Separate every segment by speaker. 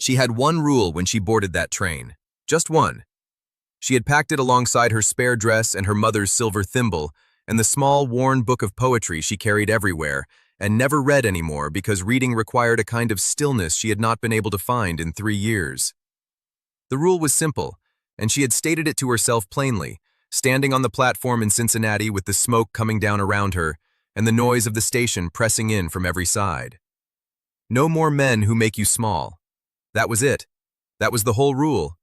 Speaker 1: She had one rule when she boarded that train. Just one. She had packed it alongside her spare dress and her mother's silver thimble and the small, worn book of poetry she carried everywhere and never read anymore because reading required a kind of stillness she had not been able to find in 3 years. The rule was simple, and she had stated it to herself plainly, standing on the platform in Cincinnati with the smoke coming down around her and the noise of the station pressing in from every side. No more men who make you small. That was it. That was the whole rule.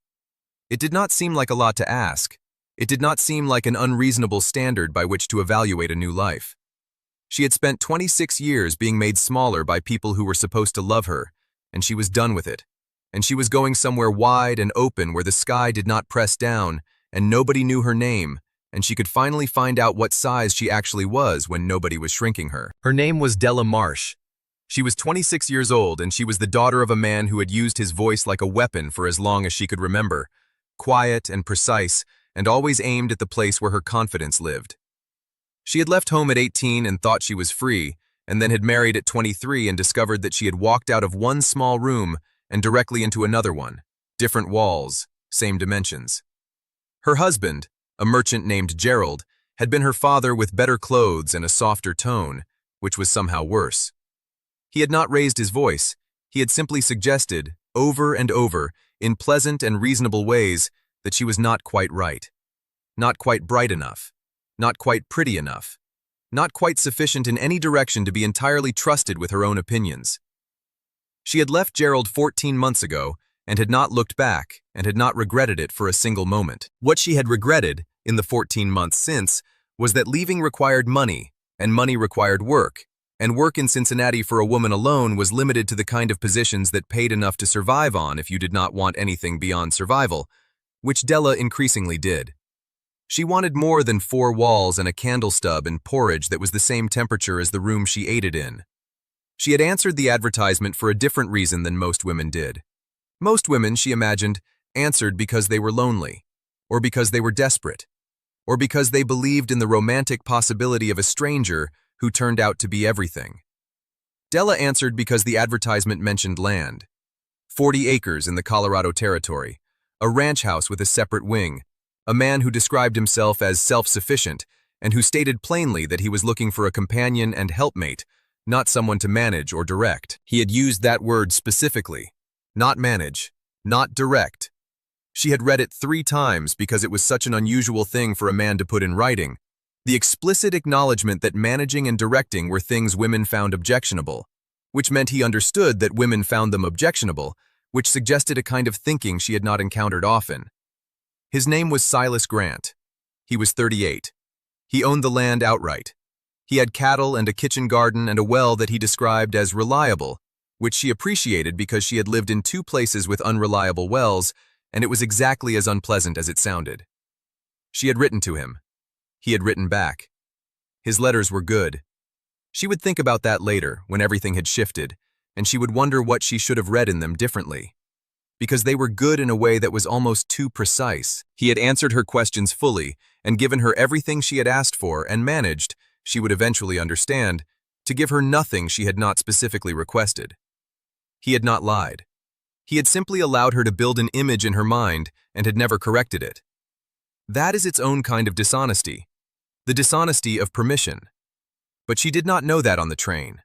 Speaker 1: It did not seem like a lot to ask. It did not seem like an unreasonable standard by which to evaluate a new life. She had spent 26 years being made smaller by people who were supposed to love her, and she was done with it. And she was going somewhere wide and open where the sky did not press down, and nobody knew her name, and she could finally find out what size she actually was when nobody was shrinking her. Her name was Della Marsh. She was 26 years old, and she was the daughter of a man who had used his voice like a weapon for as long as she could remember, quiet and precise, and always aimed at the place where her confidence lived. She had left home at 18 and thought she was free, and then had married at 23 and discovered that she had walked out of one small room and directly into another one, different walls, same dimensions. Her husband, a merchant named Gerald, had been her father with better clothes and a softer tone, which was somehow worse. He had not raised his voice. He had simply suggested, over and over, in pleasant and reasonable ways, that she was not quite right, not quite bright enough, not quite pretty enough, not quite sufficient in any direction to be entirely trusted with her own opinions. She had left Gerald 14 months ago and had not looked back and had not regretted it for a single moment. What she had regretted, in the 14 months since, was that leaving required money, and money required work, and work in Cincinnati for a woman alone was limited to the kind of positions that paid enough to survive on if you did not want anything beyond survival, which Della increasingly did. She wanted more than 4 walls and a candle stub and porridge that was the same temperature as the room she ate it in. She had answered the advertisement for a different reason than most women did. Most women, she imagined, answered because they were lonely, or because they were desperate, or because they believed in the romantic possibility of a stranger who turned out to be everything. Della answered because the advertisement mentioned land. 40 acres in the Colorado Territory, a ranch house with a separate wing, a man who described himself as self-sufficient and who stated plainly that he was looking for a companion and helpmate, not someone to manage or direct. He had used that word specifically. Not manage, not direct. She had read it 3 times because it was such an unusual thing for a man to put in writing. The explicit acknowledgement that managing and directing were things women found objectionable, which meant he understood that women found them objectionable, which suggested a kind of thinking she had not encountered often. His name was Silas Grant. He was 38. He owned the land outright. He had cattle and a kitchen garden and a well that he described as reliable, which she appreciated because she had lived in 2 places with unreliable wells, and it was exactly as unpleasant as it sounded. She had written to him. He had written back. His letters were good. She would think about that later, when everything had shifted, and she would wonder what she should have read in them differently. Because they were good in a way that was almost too precise. He had answered her questions fully and given her everything she had asked for and managed, she would eventually understand, to give her nothing she had not specifically requested. He had not lied. He had simply allowed her to build an image in her mind and had never corrected it. That is its own kind of dishonesty, the dishonesty of permission. But she did not know that on the train.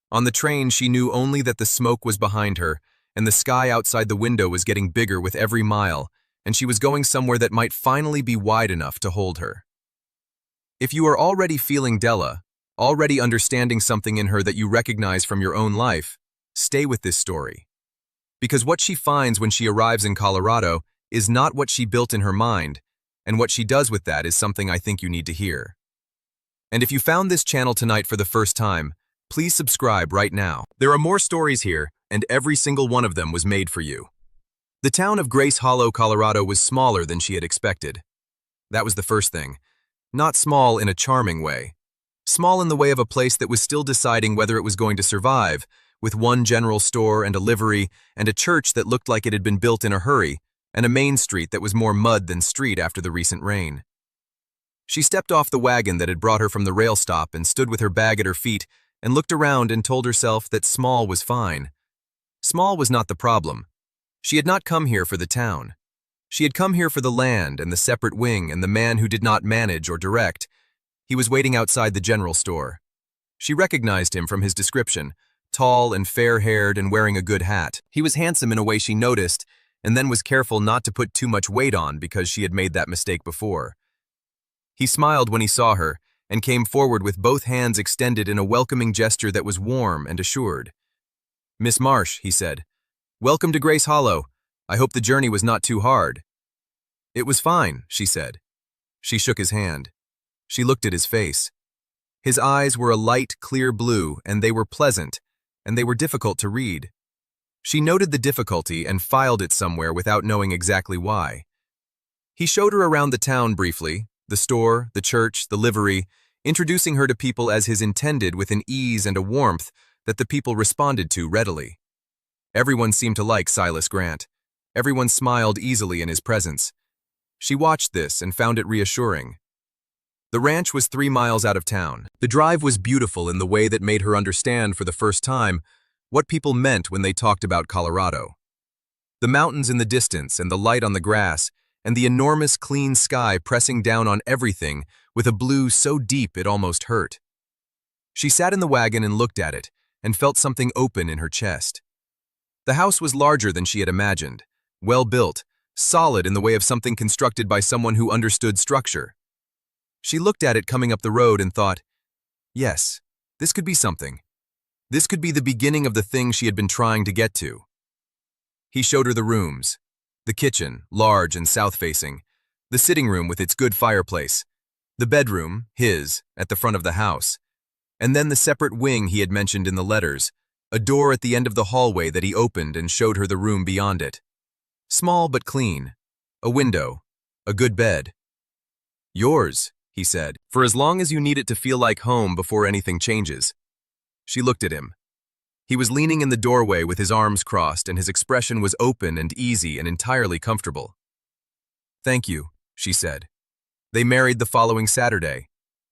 Speaker 1: On the train, she knew only that the smoke was behind her and the sky outside the window was getting bigger with every mile, and she was going somewhere that might finally be wide enough to hold her. If you are already feeling Della, already understanding something in her that you recognize from your own life, stay with this story. Because what she finds when she arrives in Colorado is not what she built in her mind, and what she does with that is something I think you need to hear. And if you found this channel tonight for the first time, please subscribe right now. There are more stories here, and every single one of them was made for you. The town of Grace Hollow, Colorado was smaller than she had expected. That was the first thing. Not small in a charming way. Small in the way of a place that was still deciding whether it was going to survive, with one general store and a livery and a church that looked like it had been built in a hurry, and a main street that was more mud than street after the recent rain. She stepped off the wagon that had brought her from the rail stop and stood with her bag at her feet and looked around and told herself that small was fine. Small was not the problem. She had not come here for the town. She had come here for the land and the separate wing and the man who did not manage or direct. He was waiting outside the general store. She recognized him from his description, tall and fair-haired and wearing a good hat. He was handsome in a way she noticed, and then was careful not to put too much weight on because she had made that mistake before. He smiled when he saw her and came forward with both hands extended in a welcoming gesture that was warm and assured. "Miss Marsh," he said, "welcome to Grace Hollow. I hope the journey was not too hard." "It was fine," she said. She shook his hand. She looked at his face. His eyes were a light, clear blue, and they were pleasant, and they were difficult to read. She noted the difficulty and filed it somewhere without knowing exactly why. He showed her around the town briefly, the store, the church, the livery, introducing her to people as his intended with an ease and a warmth that the people responded to readily. Everyone seemed to like Silas Grant. Everyone smiled easily in his presence. She watched this and found it reassuring. The ranch was 3 miles out of town. The drive was beautiful in the way that made her understand for the first time what people meant when they talked about Colorado. The mountains in the distance and the light on the grass and the enormous clean sky pressing down on everything with a blue so deep it almost hurt. She sat in the wagon and looked at it and felt something open in her chest. The house was larger than she had imagined, well built, solid in the way of something constructed by someone who understood structure. She looked at it coming up the road and thought, yes, this could be something. This could be the beginning of the thing she had been trying to get to. He showed her the rooms. The kitchen, large and south-facing. The sitting room with its good fireplace. The bedroom, his, at the front of the house. And then the separate wing he had mentioned in the letters, a door at the end of the hallway that he opened and showed her the room beyond it. Small but clean. A window. A good bed. "Yours," he said, "for as long as you need it to feel like home before anything changes." She looked at him. He was leaning in the doorway with his arms crossed, and his expression was open and easy and entirely comfortable. "Thank you," she said. They married the following Saturday.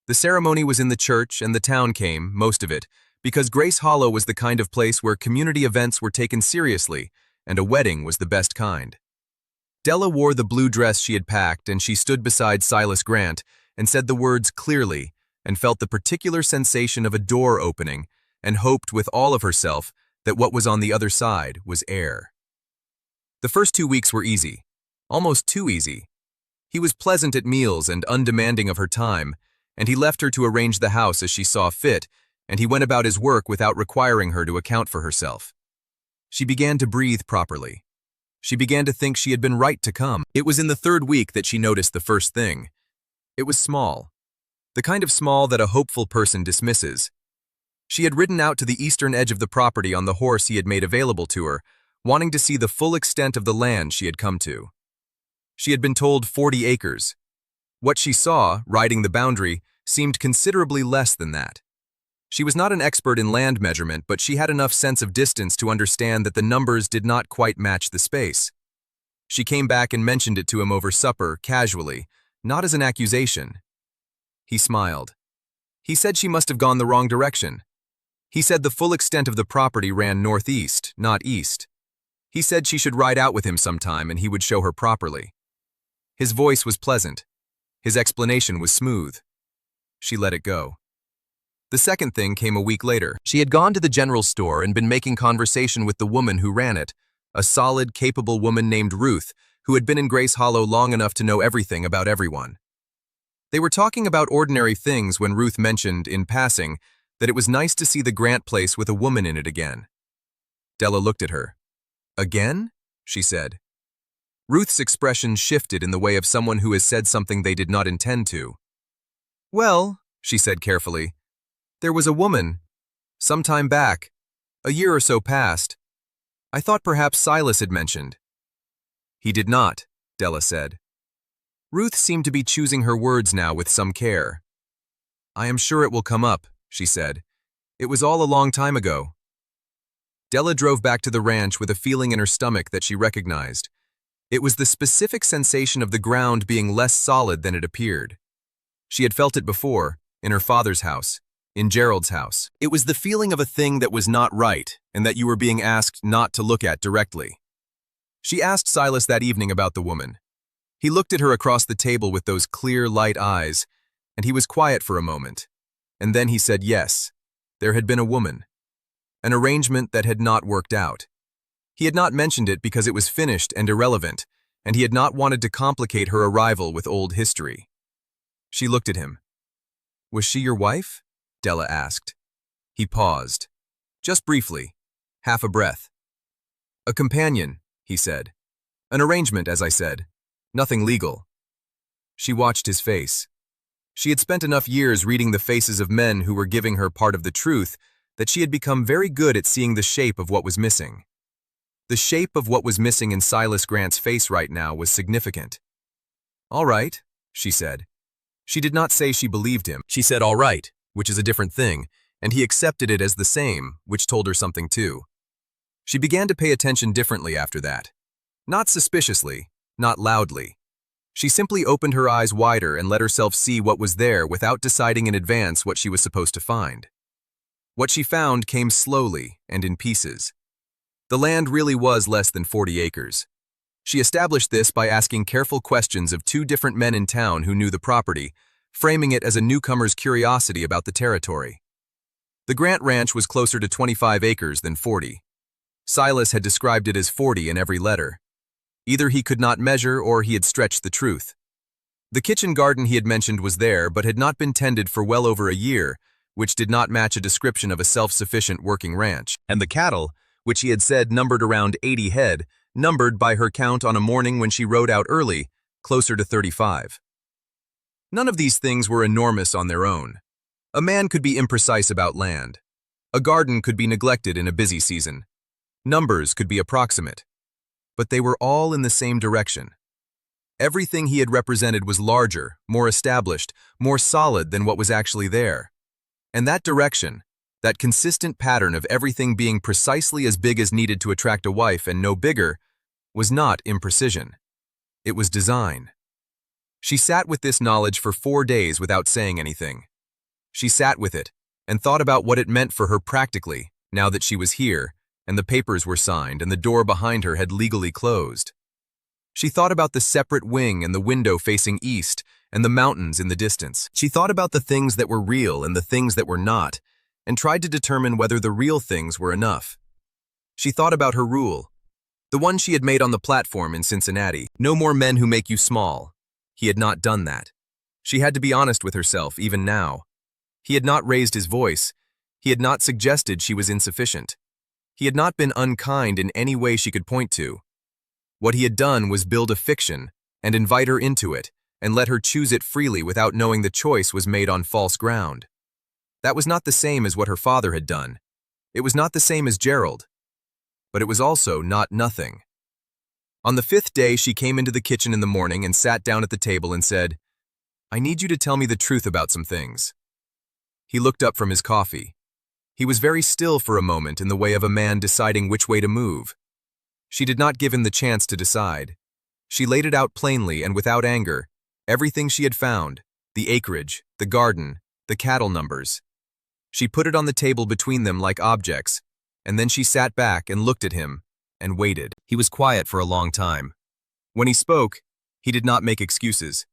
Speaker 1: The ceremony was in the church, and the town came, most of it, because Grace Hollow was the kind of place where community events were taken seriously, and a wedding was the best kind. Della wore the blue dress she had packed, and she stood beside Silas Grant and said the words clearly and felt the particular sensation of a door opening and hoped with all of herself that what was on the other side was air. The first 2 weeks were easy, almost too easy. He was pleasant at meals and undemanding of her time, and he left her to arrange the house as she saw fit, and he went about his work without requiring her to account for herself. She began to breathe properly. She began to think she had been right to come. It was in the 3rd week that she noticed the first thing. It was small. The kind of small that a hopeful person dismisses. She had ridden out to the eastern edge of the property on the horse he had made available to her, wanting to see the full extent of the land she had come to. She had been told 40 acres. What she saw, riding the boundary, seemed considerably less than that. She was not an expert in land measurement, but she had enough sense of distance to understand that the numbers did not quite match the space. She came back and mentioned it to him over supper, casually, not as an accusation. He smiled. He said she must have gone the wrong direction. He said the full extent of the property ran northeast, not east. He said she should ride out with him sometime and he would show her properly. His voice was pleasant. His explanation was smooth. She let it go. The second thing came a week later. She had gone to the general store and been making conversation with the woman who ran it, a solid, capable woman named Ruth, who had been in Grace Hollow long enough to know everything about everyone. They were talking about ordinary things when Ruth mentioned, in passing, that it was nice to see the Grant place with a woman in it again. Della looked at her. "Again?" she said. Ruth's expression shifted in the way of someone who has said something they did not intend to. "Well," she said carefully, "there was a woman. Some time back. A year or so past. I thought perhaps Silas had mentioned." "He did not," Della said. Ruth seemed to be choosing her words now with some care. "I am sure it will come up," she said. "It was all a long time ago." Della drove back to the ranch with a feeling in her stomach that she recognized. It was the specific sensation of the ground being less solid than it appeared. She had felt it before, in her father's house, in Gerald's house. It was the feeling of a thing that was not right and that you were being asked not to look at directly. She asked Silas that evening about the woman. He looked at her across the table with those clear, light eyes, and he was quiet for a moment. And then he said yes, there had been a woman. An arrangement that had not worked out. He had not mentioned it because it was finished and irrelevant, and he had not wanted to complicate her arrival with old history. She looked at him. Was she your wife? Della asked. He paused. Just briefly, half a breath. A companion, he said. An arrangement, as I said. Nothing legal. She watched his face. She had spent enough years reading the faces of men who were giving her part of the truth that she had become very good at seeing the shape of what was missing. The shape of what was missing in Silas Grant's face right now was significant. All right, she said. She did not say she believed him. She said all right, which is a different thing, and he accepted it as the same, which told her something too. She began to pay attention differently after that. Not suspiciously, not loudly. She simply opened her eyes wider and let herself see what was there without deciding in advance what she was supposed to find. What she found came slowly and in pieces. The land really was less than 40 acres. She established this by asking careful questions of two different men in town who knew the property, framing it as a newcomer's curiosity about the territory. The Grant Ranch was closer to 25 acres than 40. Silas had described it as 40 in every letter. Either he could not measure or he had stretched the truth. The kitchen garden he had mentioned was there but had not been tended for well over a year, which did not match a description of a self-sufficient working ranch. And the cattle, which he had said numbered around 80 head, numbered by her count on a morning when she rode out early, closer to 35. None of these things were enormous on their own. A man could be imprecise about land. A garden could be neglected in a busy season. Numbers could be approximate. But they were all in the same direction. Everything he had represented was larger, more established, more solid than what was actually there. And that direction, that consistent pattern of everything being precisely as big as needed to attract a wife and no bigger, was not imprecision. It was design. She sat with this knowledge for 4 days without saying anything. She sat with it and thought about what it meant for her practically, now that she was here, and the papers were signed and the door behind her had legally closed. She thought about the separate wing and the window facing east and the mountains in the distance. She thought about the things that were real and the things that were not, and tried to determine whether the real things were enough. She thought about her rule, the one she had made on the platform in Cincinnati. No more men who make you small. He had not done that. She had to be honest with herself, even now. He had not raised his voice. He had not suggested she was insufficient. He had not been unkind in any way she could point to. What he had done was build a fiction and invite her into it and let her choose it freely without knowing the choice was made on false ground. That was not the same as what her father had done. It was not the same as Gerald. But it was also not nothing. On the 5th day, she came into the kitchen in the morning and sat down at the table and said, "I need you to tell me the truth about some things." He looked up from his coffee. He was very still for a moment in the way of a man deciding which way to move. She did not give him the chance to decide. She laid it out plainly and without anger, everything she had found, the acreage, the garden, the cattle numbers. She put it on the table between them like objects, and then she sat back and looked at him and waited. He was quiet for a long time. When he spoke, he did not make excuses.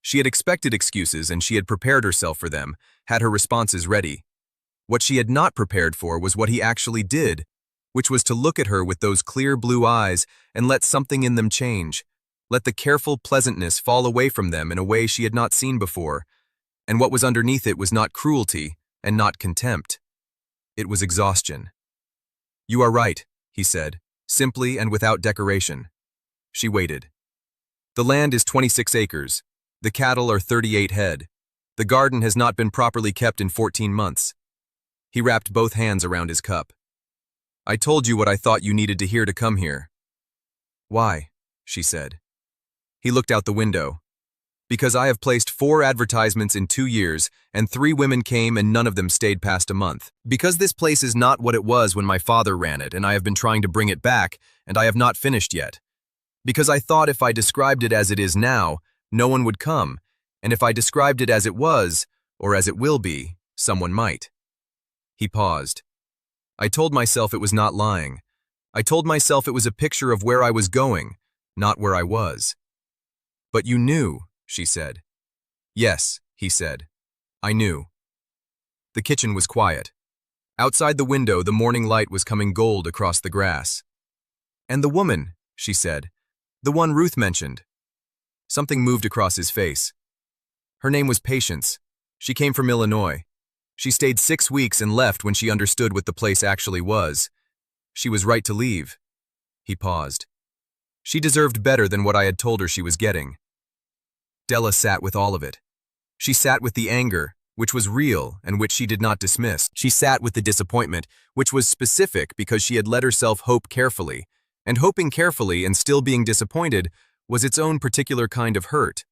Speaker 1: She had expected excuses and she had prepared herself for them, had her responses ready. What she had not prepared for was what he actually did, which was to look at her with those clear blue eyes and let something in them change, let the careful pleasantness fall away from them in a way she had not seen before, and what was underneath it was not cruelty and not contempt. It was exhaustion. "You are right," he said, simply and without decoration. She waited. "The land is 26 acres. The cattle are 38 head. The garden has not been properly kept in 14 months. He wrapped both hands around his cup. "I told you what I thought you needed to hear to come here." "Why?" she said. He looked out the window. "Because I have placed 4 advertisements in 2 years, and 3 women came and none of them stayed past a month. Because this place is not what it was when my father ran it, and I have been trying to bring it back, and I have not finished yet. Because I thought if I described it as it is now, no one would come, and if I described it as it was, or as it will be, someone might." He paused. "I told myself it was not lying. I told myself it was a picture of where I was going, not where I was. But you knew, she said. Yes, he said. I knew. The kitchen was quiet. Outside the window, the morning light was coming gold across the grass. And the woman, she said, the one Ruth mentioned. Something moved across his face. Her name was Patience. She came from Illinois. She stayed 6 weeks and left when she understood what the place actually was. She was right to leave. He paused. She deserved better than what I had told her she was getting. Della sat with all of it. She sat with the anger, which was real and which she did not dismiss. She sat with the disappointment, which was specific because she had let herself hope carefully, and hoping carefully and still being disappointed was its own particular kind of hurt.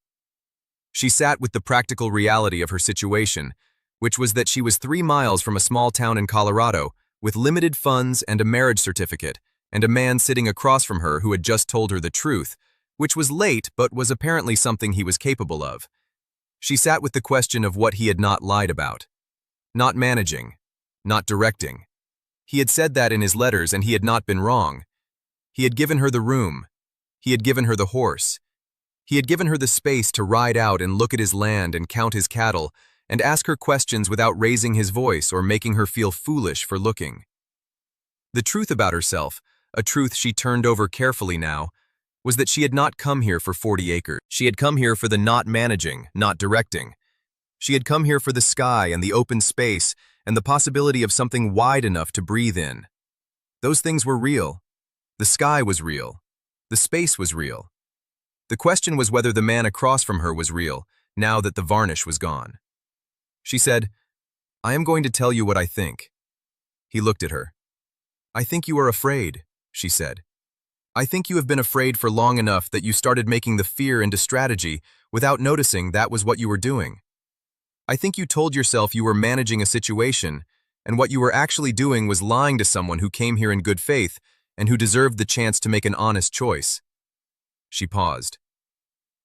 Speaker 1: She sat with the practical reality of her situation, which was that she was 3 miles from a small town in Colorado with limited funds and a marriage certificate, and a man sitting across from her who had just told her the truth, which was late but was apparently something he was capable of. She sat with the question of what he had not lied about. Not managing. Not directing. He had said that in his letters and he had not been wrong. He had given her the room. He had given her the horse. He had given her the space to ride out and look at his land and count his cattle and ask her questions without raising his voice or making her feel foolish for looking. The truth about herself, a truth she turned over carefully now, was that she had not come here for 40 acres. She had come here for the not managing, not directing. She had come here for the sky and the open space and the possibility of something wide enough to breathe in. Those things were real. The sky was real. The space was real. The question was whether the man across from her was real, now that the varnish was gone. She said, I am going to tell you what I think. He looked at her. I think you are afraid, she said. I think you have been afraid for long enough that you started making the fear into strategy without noticing that was what you were doing. I think you told yourself you were managing a situation, and what you were actually doing was lying to someone who came here in good faith and who deserved the chance to make an honest choice. She paused.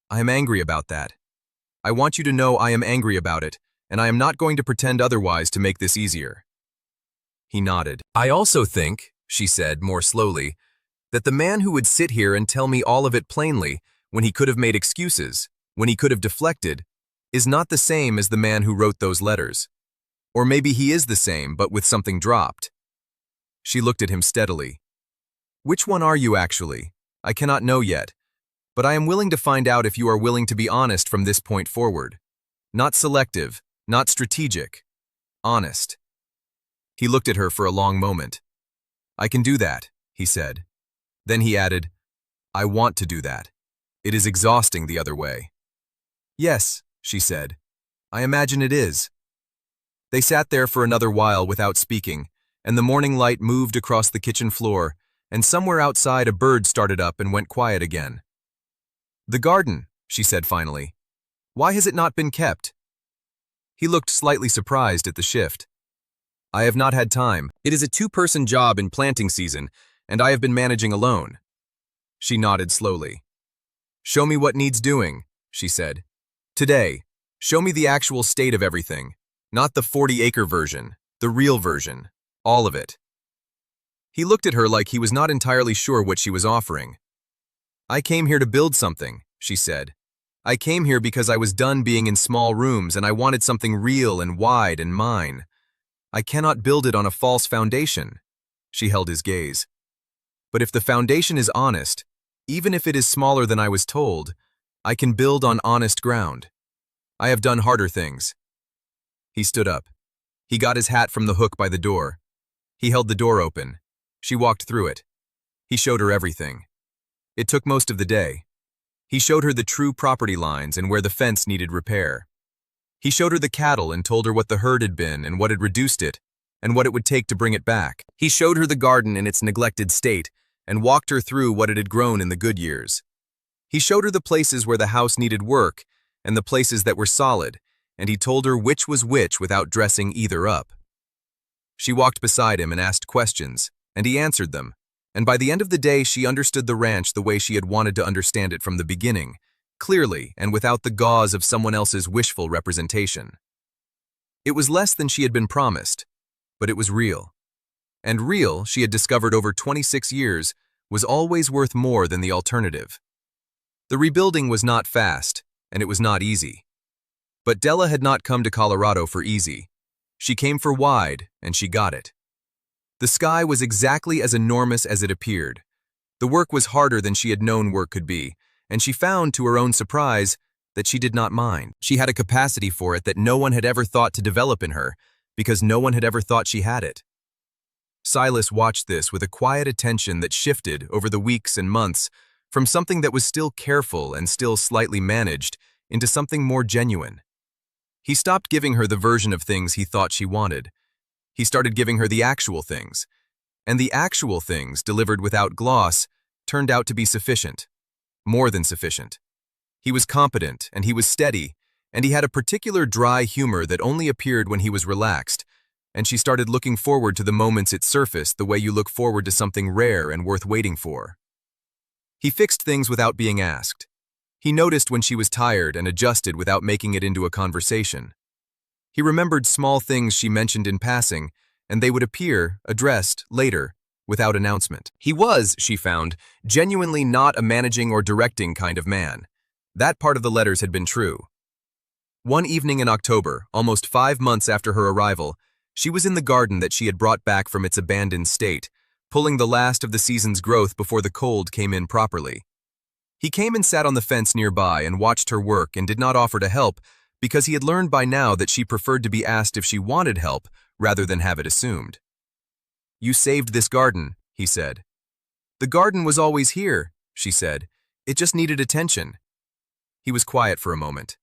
Speaker 1: I am angry about that. I want you to know I am angry about it, and I am not going to pretend otherwise to make this easier. He nodded. I also think, she said more slowly, that the man who would sit here and tell me all of it plainly, when he could have made excuses, when he could have deflected, is not the same as the man who wrote those letters. Or maybe he is the same, but with something dropped. She looked at him steadily. Which one are you actually? I cannot know yet, but I am willing to find out if you are willing to be honest from this point forward. Not selective, not strategic. Honest. He looked at her for a long moment. I can do that, he said. Then he added, I want to do that. It is exhausting the other way. Yes, she said. I imagine it is. They sat there for another while without speaking, and the morning light moved across the kitchen floor, and somewhere outside a bird started up and went quiet again. The garden, she said finally. Why has it not been kept? He looked slightly surprised at the shift. I have not had time. It is a 2-person job in planting season, and I have been managing alone. She nodded slowly. Show me what needs doing, she said. Today, show me the actual state of everything, not the 40-acre version, the real version, all of it. He looked at her like he was not entirely sure what she was offering. I came here to build something, she said. I came here because I was done being in small rooms and I wanted something real and wide and mine. I cannot build it on a false foundation. She held his gaze. But if the foundation is honest, even if it is smaller than I was told, I can build on honest ground. I have done harder things. He stood up. He got his hat from the hook by the door. He held the door open. She walked through it. He showed her everything. It took most of the day. He showed her the true property lines and where the fence needed repair. He showed her the cattle and told her what the herd had been and what had reduced it, and what it would take to bring it back. He showed her the garden in its neglected state and walked her through what it had grown in the good years. He showed her the places where the house needed work and the places that were solid, and he told her which was which without dressing either up. She walked beside him and asked questions, and he answered them, and by the end of the day she understood the ranch the way she had wanted to understand it from the beginning, clearly and without the gauze of someone else's wishful representation. It was less than she had been promised, but it was real. And real, she had discovered over 26 years, was always worth more than the alternative. The rebuilding was not fast, and it was not easy. But Della had not come to Colorado for easy. She came for wide, and she got it. The sky was exactly as enormous as it appeared. The work was harder than she had known work could be, and she found, to her own surprise, that she did not mind. She had a capacity for it that no one had ever thought to develop in her, because no one had ever thought she had it. Silas watched this with a quiet attention that shifted over the weeks and months from something that was still careful and still slightly managed into something more genuine. He stopped giving her the version of things he thought she wanted. He started giving her the actual things. And the actual things, delivered without gloss, turned out to be sufficient. More than sufficient. He was competent, and he was steady, and he had a particular dry humor that only appeared when he was relaxed, and she started looking forward to the moments it surfaced the way you look forward to something rare and worth waiting for. He fixed things without being asked. He noticed when she was tired and adjusted without making it into a conversation. He remembered small things she mentioned in passing, and they would appear, addressed, later, without announcement. He was, she found, genuinely not a managing or directing kind of man. That part of the letters had been true. One evening in October, almost 5 months after her arrival, she was in the garden that she had brought back from its abandoned state, pulling the last of the season's growth before the cold came in properly. He came and sat on the fence nearby and watched her work and did not offer to help because he had learned by now that she preferred to be asked if she wanted help rather than have it assumed. "You saved this garden," he said. "The garden was always here," she said. "It just needed attention." He was quiet for a moment.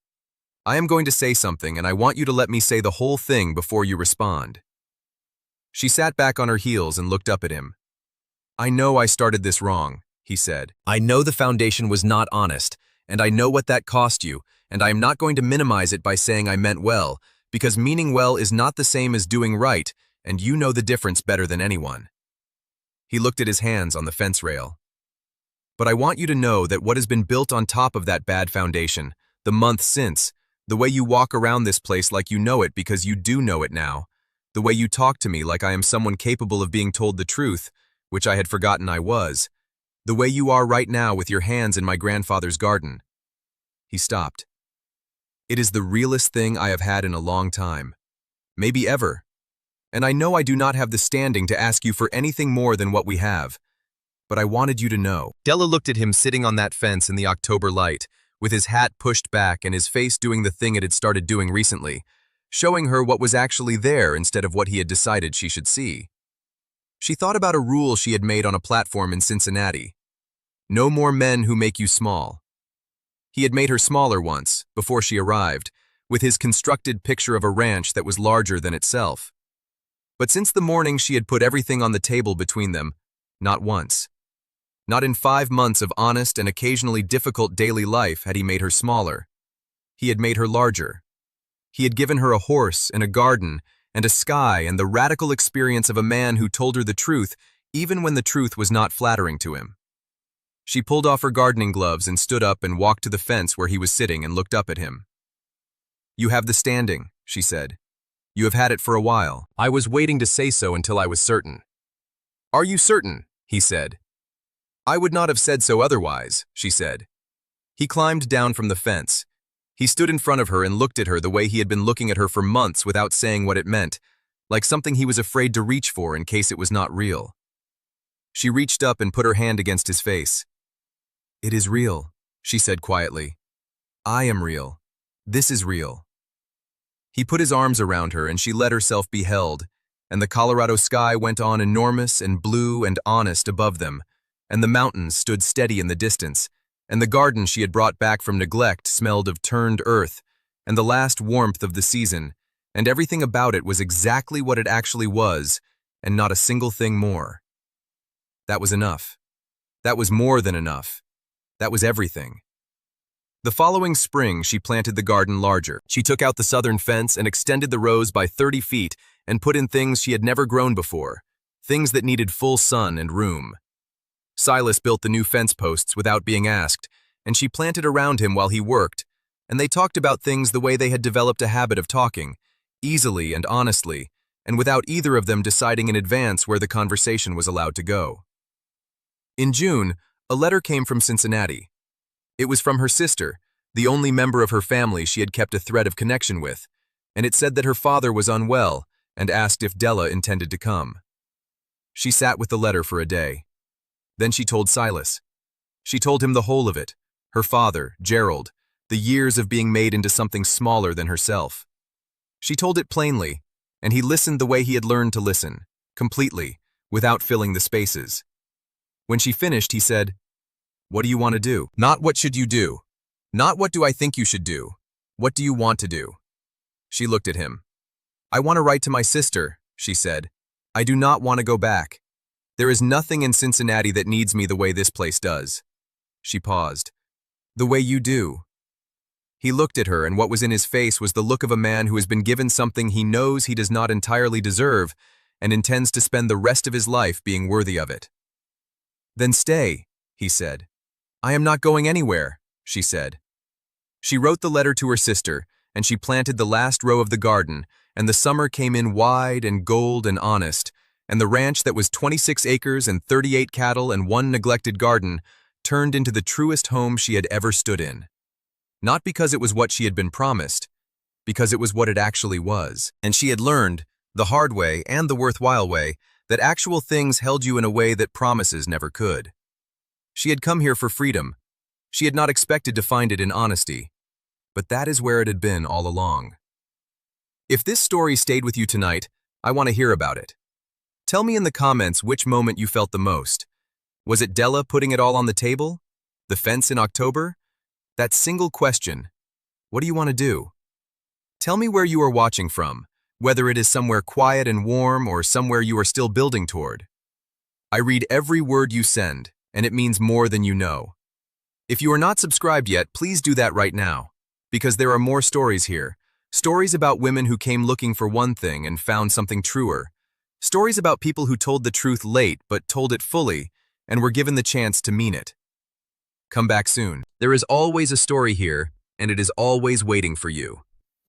Speaker 1: "I am going to say something, and I want you to let me say the whole thing before you respond." She sat back on her heels and looked up at him. "I know I started this wrong," he said. "I know the foundation was not honest, and I know what that cost you, and I am not going to minimize it by saying I meant well, because meaning well is not the same as doing right, and you know the difference better than anyone." He looked at his hands on the fence rail. "But I want you to know that what has been built on top of that bad foundation, the month since, the way you walk around this place like you know it because you do know it now, the way you talk to me like I am someone capable of being told the truth, which I had forgotten I was, the way you are right now with your hands in my grandfather's garden." He stopped. "It is the realest thing I have had in a long time, maybe ever. And I know I do not have the standing to ask you for anything more than what we have, but I wanted you to know." Della looked at him sitting on that fence in the October light, with his hat pushed back and his face doing the thing it had started doing recently, showing her what was actually there instead of what he had decided she should see. She thought about a rule she had made on a platform in Cincinnati. No more men who make you small. He had made her smaller once, before she arrived, with his constructed picture of a ranch that was larger than itself. But since the morning she had put everything on the table between them, not once. Not in 5 months of honest and occasionally difficult daily life had he made her smaller. He had made her larger. He had given her a horse and a garden and a sky and the radical experience of a man who told her the truth even when the truth was not flattering to him. She pulled off her gardening gloves and stood up and walked to the fence where he was sitting and looked up at him. "You have the standing," she said. "You have had it for a while. I was waiting to say so until I was certain." "Are you certain?" he said. "I would not have said so otherwise," she said. He climbed down from the fence. He stood in front of her and looked at her the way he had been looking at her for months without saying what it meant, like something he was afraid to reach for in case it was not real. She reached up and put her hand against his face. "It is real," she said quietly. "I am real. This is real." He put his arms around her and she let herself be held, and the Colorado sky went on enormous and blue and honest above them, and the mountains stood steady in the distance, and the garden she had brought back from neglect smelled of turned earth, and the last warmth of the season, and everything about it was exactly what it actually was, and not a single thing more. That was enough. That was more than enough. That was everything. The following spring, she planted the garden larger. She took out the southern fence and extended the rows by 30 feet and put in things she had never grown before, things that needed full sun and room. Silas built the new fence posts without being asked, and she planted around him while he worked, and they talked about things the way they had developed a habit of talking, easily and honestly, and without either of them deciding in advance where the conversation was allowed to go. In June, a letter came from Cincinnati. It was from her sister, the only member of her family she had kept a thread of connection with, and it said that her father was unwell and asked if Della intended to come. She sat with the letter for a day. Then she told Silas. She told him the whole of it, her father, Gerald, the years of being made into something smaller than herself. She told it plainly, and he listened the way he had learned to listen, completely, without filling the spaces. When she finished, he said, "What do you want to do? Not what should you do. Not what do I think you should do. What do you want to do?" She looked at him. "I want to write to my sister," she said. "I do not want to go back. There is nothing in Cincinnati that needs me the way this place does." She paused. "The way you do." He looked at her, and what was in his face was the look of a man who has been given something he knows he does not entirely deserve and intends to spend the rest of his life being worthy of it. "Then stay," he said. "I am not going anywhere," she said. She wrote the letter to her sister, and she planted the last row of the garden, and the summer came in wide and gold and honest, and the ranch that was 26 acres and 38 cattle and one neglected garden turned into the truest home she had ever stood in. Not because it was what she had been promised, because it was what it actually was. And she had learned, the hard way and the worthwhile way, that actual things held you in a way that promises never could. She had come here for freedom. She had not expected to find it in honesty. But that is where it had been all along. If this story stayed with you tonight, I want to hear about it. Tell me in the comments which moment you felt the most. Was it Della putting it all on the table? The fence in October? That single question, what do you want to do? Tell me where you are watching from, whether it is somewhere quiet and warm or somewhere you are still building toward. I read every word you send, and it means more than you know. If you are not subscribed yet, please do that right now, because there are more stories here. Stories about women who came looking for one thing and found something truer. Stories about people who told the truth late but told it fully and were given the chance to mean it. Come back soon. There is always a story here, and it is always waiting for you.